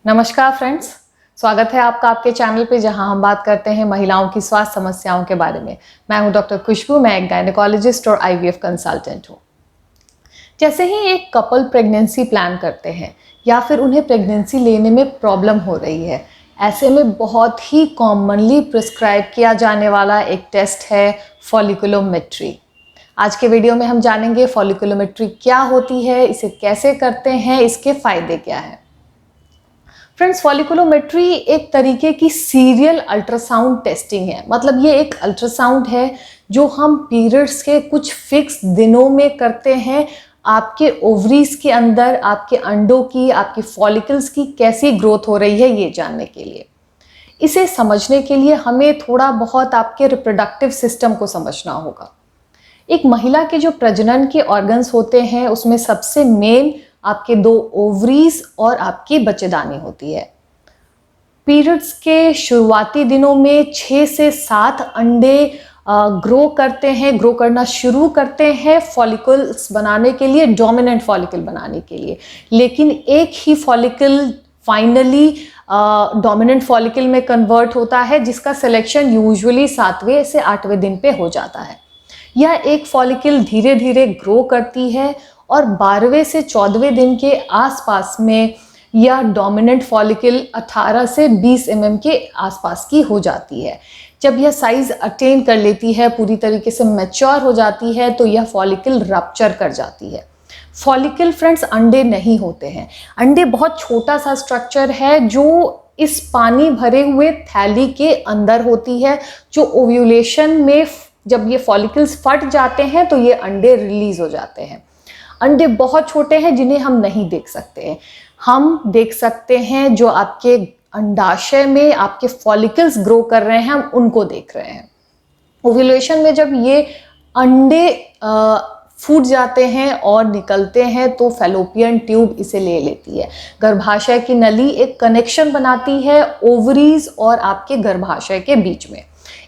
नमस्कार फ्रेंड्स, स्वागत है आपका आपके चैनल पे जहां हम बात करते हैं महिलाओं की स्वास्थ्य समस्याओं के बारे में। मैं हूं डॉक्टर खुशबू, मैं एक गायनेकोलॉजिस्ट और आईवीएफ कंसल्टेंट हूं। जैसे ही एक कपल प्रेगनेंसी प्लान करते हैं या फिर उन्हें प्रेगनेंसी लेने में प्रॉब्लम हो रही है, ऐसे में बहुत ही कॉमनली प्रिस्क्राइब किया जाने वाला एक टेस्ट है फॉलिकुलोमेट्री। आज के वीडियो में हम जानेंगे फॉलिकुलोमेट्री क्या होती है, इसे कैसे करते हैं, इसके फायदे क्या हैं। फ्रेंड्स, फॉलिकुलोमेट्री एक तरीके की सीरियल अल्ट्रासाउंड टेस्टिंग है। मतलब ये एक अल्ट्रासाउंड है जो हम पीरियड्स के कुछ फिक्स दिनों में करते हैं। आपके ओवरीज के अंदर आपके अंडों की, आपकी फॉलिकल्स की कैसी ग्रोथ हो रही है ये जानने के लिए। इसे समझने के लिए हमें थोड़ा बहुत आपके रिप्रोडक्टिव सिस्टम को समझना होगा। एक महिला के जो प्रजनन के ऑर्गन्स होते हैं उसमें सबसे मेन आपके 2 ओवरीज और आपकी बच्चेदानी होती है। पीरियड्स के शुरुआती दिनों में 6 से 7 अंडे ग्रो करना शुरू करते हैं फॉलिकल्स बनाने के लिए, डोमिनेंट फॉलिकल बनाने के लिए। लेकिन एक ही फॉलिकल फाइनली डोमिनेंट फॉलिकल में कन्वर्ट होता है, जिसका सिलेक्शन यूजुअली 7वें से 8वें दिन पे हो जाता है। यह एक फॉलिकल धीरे धीरे ग्रो करती है और 12वें से 14वें दिन के आसपास में यह डोमिनेंट फॉलिकल 18 से 20 mm के आसपास की हो जाती है। जब यह साइज अटेन कर लेती है, पूरी तरीके से मैच्योर हो जाती है, तो यह फॉलिकल रप्चर कर जाती है। फॉलिकल फ्रेंड्स अंडे नहीं होते हैं। अंडे बहुत छोटा सा स्ट्रक्चर है जो इस पानी भरे हुए थैली के अंदर होती है, जो ओव्यूलेशन में जब ये फॉलिकल्स फट जाते हैं तो ये अंडे रिलीज हो जाते हैं। अंडे बहुत छोटे हैं जिन्हें हम नहीं देख सकते हैं। हम देख सकते हैं जो आपके अंडाशय में आपके फॉलिकल्स ग्रो कर रहे हैं, हम उनको देख रहे हैं। ओव्यूलेशन में जब ये अंडे फूट जाते हैं और निकलते हैं तो फैलोपियन ट्यूब इसे ले लेती है। गर्भाशय की नली एक कनेक्शन बनाती है ओवरीज और आपके गर्भाशय के बीच में।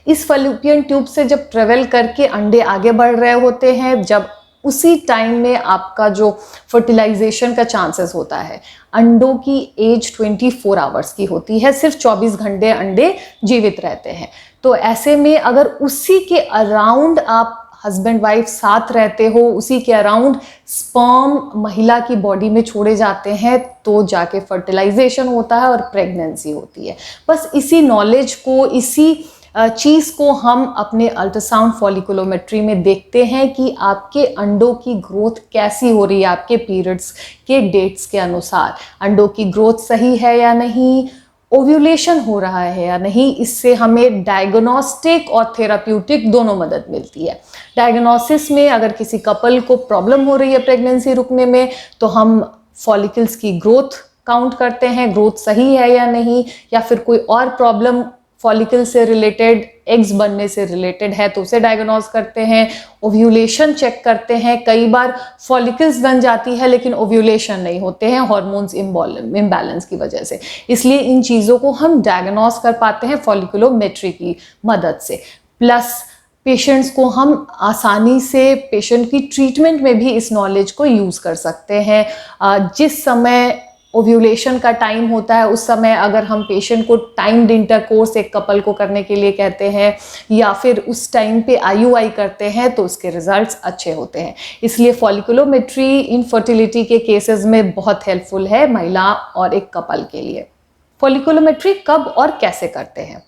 इस फैलोपियन ट्यूब से जब ट्रेवल करके अंडे आगे बढ़ रहे होते हैं, जब उसी टाइम में आपका जो फर्टिलाइजेशन का चांसेस होता है। अंडों की एज 24 आवर्स की होती है, सिर्फ 24 घंटे अंडे जीवित रहते हैं। तो ऐसे में अगर उसी के अराउंड आप हस्बैंड वाइफ साथ रहते हो, उसी के अराउंड स्पर्म महिला की बॉडी में छोड़े जाते हैं, तो जाके फर्टिलाइजेशन होता है और प्रेगनेंसी होती है। बस इसी नॉलेज को, इसी चीज़ को हम अपने अल्ट्रासाउंड फॉलिकुलोमेट्री में देखते हैं कि आपके अंडों की ग्रोथ कैसी हो रही है। आपके पीरियड्स के डेट्स के अनुसार अंडों की ग्रोथ सही है या नहीं, ओव्यूलेशन हो रहा है या नहीं। इससे हमें डायग्नोस्टिक और थेराप्यूटिक दोनों मदद मिलती है। डायग्नोसिस में अगर किसी कपल को प्रॉब्लम हो रही है प्रेगनेंसी रुकने में, तो हम फॉलिकल्स की ग्रोथ काउंट करते हैं, ग्रोथ सही है या नहीं, या फिर कोई और प्रॉब्लम फॉलिकल से रिलेटेड, एग्स बनने से रिलेटेड है तो उसे डायग्नोज करते हैं। ओव्यूलेशन चेक करते हैं। कई बार फॉलिकल्स बन जाती है लेकिन ओव्यूलेशन नहीं होते हैं हार्मोन्स इम्बैलेंस की वजह से। इसलिए इन चीज़ों को हम डायग्नोज कर पाते हैं फॉलिकुलोमेट्री की मदद से। प्लस पेशेंट्स को हम आसानी से पेशेंट की ट्रीटमेंट में भी इस नॉलेज को यूज़ कर सकते हैं। जिस समय ओव्यूलेशन का टाइम होता है उस समय अगर हम पेशेंट को टाइम्ड इंटरकोर्स एक कपल को करने के लिए कहते हैं या फिर उस टाइम पे आईयूआई करते हैं तो उसके रिजल्ट्स अच्छे होते हैं। इसलिए फॉलिकुलोमेट्री इनफर्टिलिटी के केसेस में बहुत हेल्पफुल है महिला और एक कपल के लिए। फॉलिकुलोमेट्री कब और कैसे करते हैं,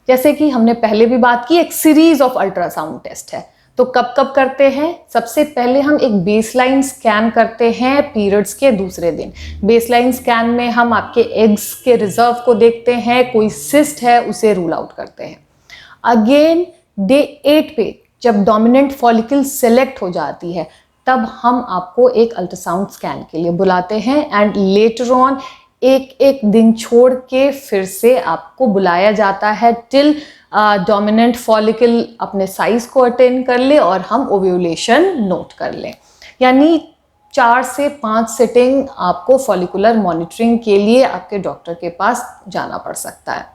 जैसे कि हमने पहले भी बात की, एक सीरीज ऑफ अल्ट्रासाउंड टेस्ट है। तो कब कब करते हैं? सबसे पहले हम एक बेसलाइन स्कैन करते हैं पीरियड्स के दूसरे दिन। बेसलाइन स्कैन में हम आपके एग्स के रिजर्व को देखते हैं, कोई सिस्ट है उसे रूल आउट करते हैं। अगेन डे 8 पे जब डोमिनेंट फॉलिकल सेलेक्ट हो जाती है तब हम आपको एक अल्ट्रासाउंड स्कैन के लिए बुलाते हैं एंड लेटर ऑन एक एक दिन छोड़ के फिर से आपको बुलाया जाता है टिल डोमिनेंट फॉलिकल अपने साइज को अटेन कर ले और हम ओव्यूलेशन नोट कर लें। यानी 4 से 5 सिटिंग आपको फॉलिकुलर मॉनिटरिंग के लिए आपके डॉक्टर के पास जाना पड़ सकता है।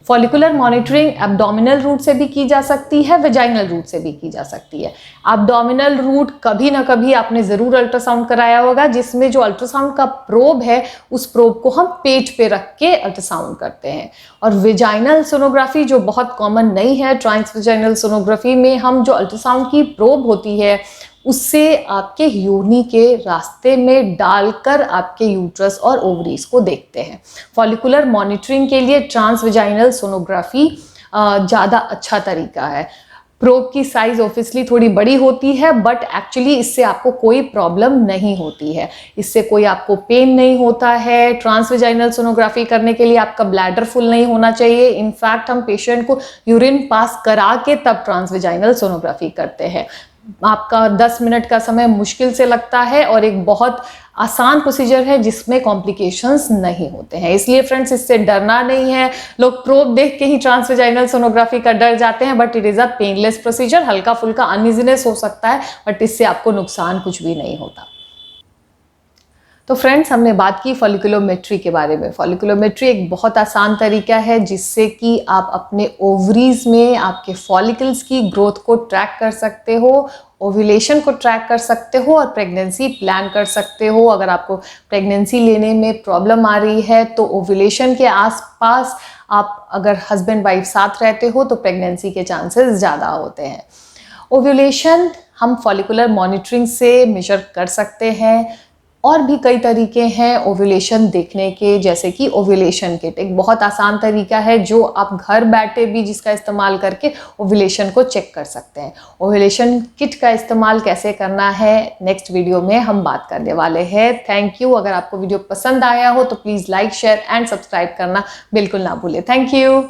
फॉलिकुलर मॉनिटरिंग एब्डोमिनल रूट से भी की जा सकती है, वेजाइनल रूट से भी की जा सकती है। एब्डोमिनल रूट कभी ना कभी आपने ज़रूर अल्ट्रासाउंड कराया होगा, जिसमें जो अल्ट्रासाउंड का प्रोब है उस प्रोब को हम पेट पे रख के अल्ट्रासाउंड करते हैं। और वेजाइनल सोनोग्राफी जो बहुत कॉमन नहीं है, ट्रांसवेजाइनल सोनोग्राफी में हम जो अल्ट्रासाउंड की प्रोब होती है उससे आपके योनि के रास्ते में डालकर आपके यूट्रस और ओवरीज को देखते हैं। फॉलिकुलर मॉनिटरिंग के लिए ट्रांसवेजाइनल सोनोग्राफी ज़्यादा अच्छा तरीका है। प्रोब की साइज ऑब्वियसली थोड़ी बड़ी होती है, बट एक्चुअली इससे आपको कोई प्रॉब्लम नहीं होती है, इससे कोई आपको पेन नहीं होता है। ट्रांसवेजाइनल सोनोग्राफी करने के लिए आपका ब्लैडर फुल नहीं होना चाहिए। इनफैक्ट हम पेशेंट को यूरिन पास करा के तब ट्रांसवेजाइनल सोनोग्राफी करते हैं। आपका 10 मिनट का समय मुश्किल से लगता है और एक बहुत आसान प्रोसीजर है जिसमें कॉम्प्लिकेशंस नहीं होते हैं। इसलिए फ्रेंड्स, इससे डरना नहीं है। लोग प्रोब देख के ही ट्रांसवेजाइनल सोनोग्राफी का डर जाते हैं, but it is a painless procedure. हल्का फुल्का अनइजीनेस हो सकता है, बट इससे आपको नुकसान कुछ भी नहीं होता। तो फ्रेंड्स, हमने बात की फॉलिकुलोमेट्री के बारे में। फॉलिकुलोमेट्री एक बहुत आसान तरीका है जिससे कि आप अपने ओवरीज में आपके फॉलिकल्स की ग्रोथ को ट्रैक कर सकते हो, ओव्यूलेशन को ट्रैक कर सकते हो और प्रेगनेंसी प्लान कर सकते हो। अगर आपको प्रेगनेंसी लेने में प्रॉब्लम आ रही है तो ओव्यूलेशन के आसपास आप अगर हस्बैंड वाइफ साथ रहते हो तो प्रेगनेंसी के चांसेस ज़्यादा होते हैं। ओव्यूलेशन हम फॉलिकुलर मॉनिटरिंग से मेजर कर सकते हैं। और भी कई तरीके हैं ओव्यूलेशन देखने के, जैसे कि ओव्यूलेशन किट एक बहुत आसान तरीका है जो आप घर बैठे भी जिसका इस्तेमाल करके ओव्यूलेशन को चेक कर सकते हैं। ओव्यूलेशन किट का इस्तेमाल कैसे करना है नेक्स्ट वीडियो में हम बात करने वाले हैं। Thank you. अगर आपको वीडियो पसंद आया हो तो please like, share and subscribe करना बिल्कुल ना भूलें। Thank you.